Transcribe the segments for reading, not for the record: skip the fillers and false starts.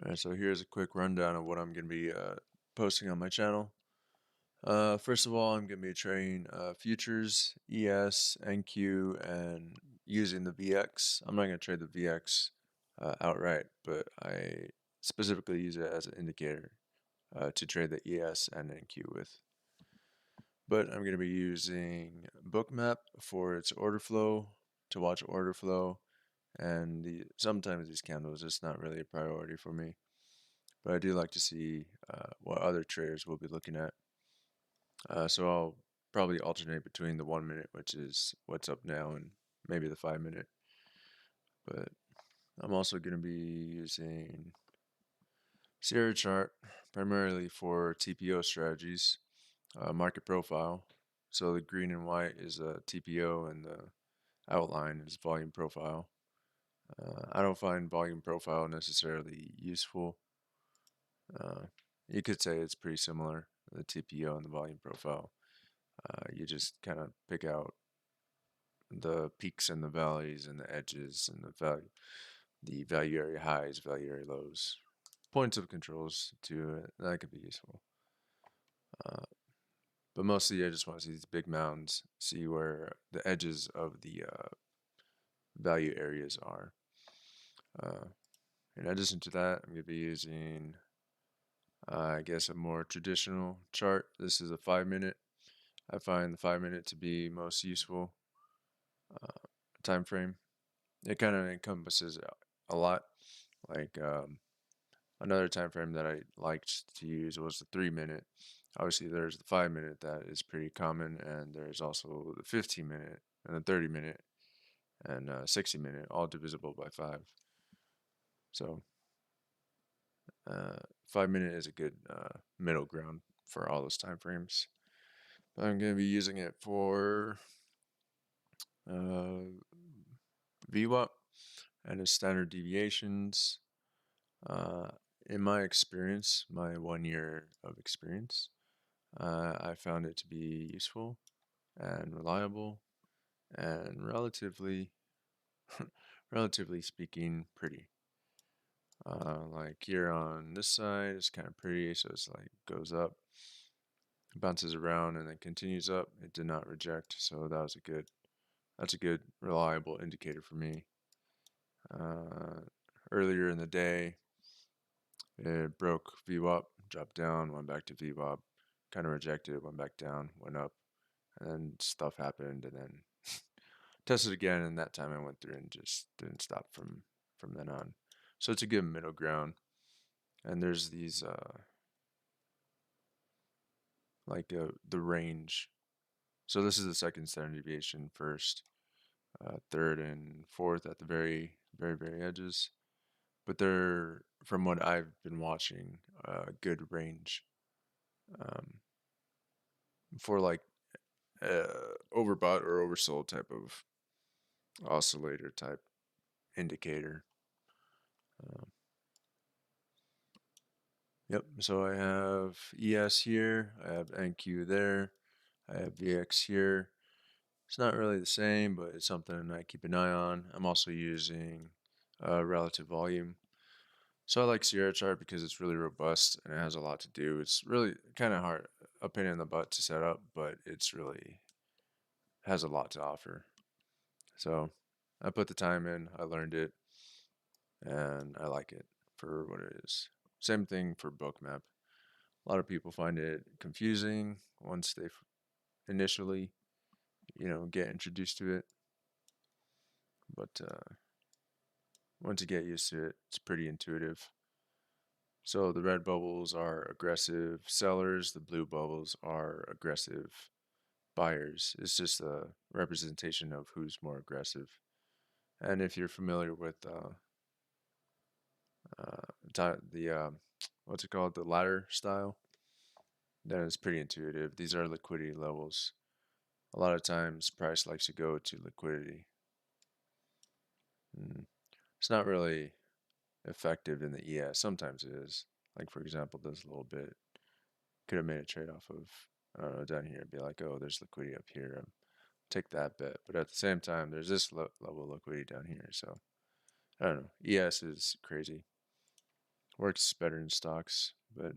Alright, so here's a quick rundown of what I'm going to be posting on my channel. First of all, I'm going to be trading futures, ES, NQ, and using the VX. I'm not going to trade the VX outright, but I specifically use it as an indicator to trade the ES and NQ with. But I'm going to be using Bookmap for its order flow, to watch order flow, and sometimes these candles, it's not really a priority for me. But I do like to see what other traders will be looking at. So I'll probably alternate between the 1 minute, which is what's up now, and maybe the 5 minute. But I'm also going to be using Sierra chart primarily for TPO strategies, market profile. So the green and white is a TPO and the outline is volume profile. I don't find volume profile necessarily useful. You could say it's pretty similar, the TPO and the volume profile. You just kind of pick out the peaks and the valleys and the edges and the value area highs, value area lows, points of controls to it. That could be useful. But mostly I just want to see these big mounds, see where the edges of the value areas are. In addition to that, I'm going to be using, I guess, a more traditional chart. This is a 5 minute. I find the 5 minute to be most useful time frame. It kind of encompasses a lot. Like another time frame that I liked to use was the 3 minute. Obviously, there's the 5 minute that is pretty common, and there's also the 15 minute and the 30 minute and 60 minute, all divisible by 5. So 5 minute is a good middle ground for all those time frames. But I'm going to be using it for VWAP and its standard deviations. In my experience, my 1 year of experience, I found it to be useful and reliable and relatively speaking, pretty. Like here on this side, it's kind of pretty, so it's like goes up, bounces around, and then continues up. It did not reject, so that's a good reliable indicator for me. Earlier in the day, it broke VWAP, dropped down, went back to VWAP, kind of rejected, went back down, went up, and then stuff happened, and then tested again, and that time I went through and just didn't stop from then on. So it's a good middle ground. And there's these the range. So this is the second standard deviation, first, third, and fourth at the very, very, very edges. But they're, from what I've been watching, good range for like overbought or oversold type of oscillator type indicator. Yep, so I have ES here, I have NQ there, I have VX here. It's not really the same, but it's something I keep an eye on. I'm also using relative volume. So I like Sierra chart because it's really robust and it has a lot to do. It's really kind of hard, a pain in the butt to set up, but it's really has a lot to offer. So I put the time in, I learned it, and I like it for what it is. Same thing for Bookmap. A lot of people find it confusing once they initially, get introduced to it. But once you get used to it, it's pretty intuitive. So the red bubbles are aggressive sellers, the blue bubbles are aggressive buyers. It's just a representation of who's more aggressive. And if you're familiar with what's it called, the ladder style, then it's pretty intuitive. These are liquidity levels. A lot of times, price likes to go to liquidity. It's not really effective in the ES. Sometimes it is. Like, for example, this little bit could have made a trade off of, I don't know, down here. Be like, oh, there's liquidity up here. Take that bet. But at the same time, there's this level of liquidity down here. So, I don't know. ES is crazy. works better in stocks, but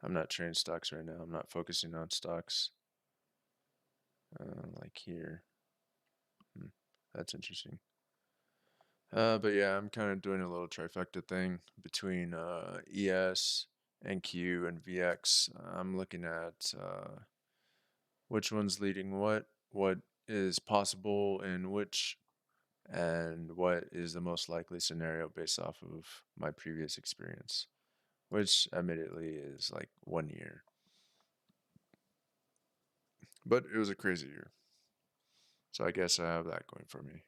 I'm not trading stocks right now. I'm not focusing on stocks. Like here. Hmm, that's interesting. But yeah, I'm kind of doing a little trifecta thing between ES, NQ, and VX. I'm looking at which one's leading what is possible in which, and what is the most likely scenario based off of my previous experience, which admittedly is like 1 year. But it was a crazy year. So I guess I have that going for me.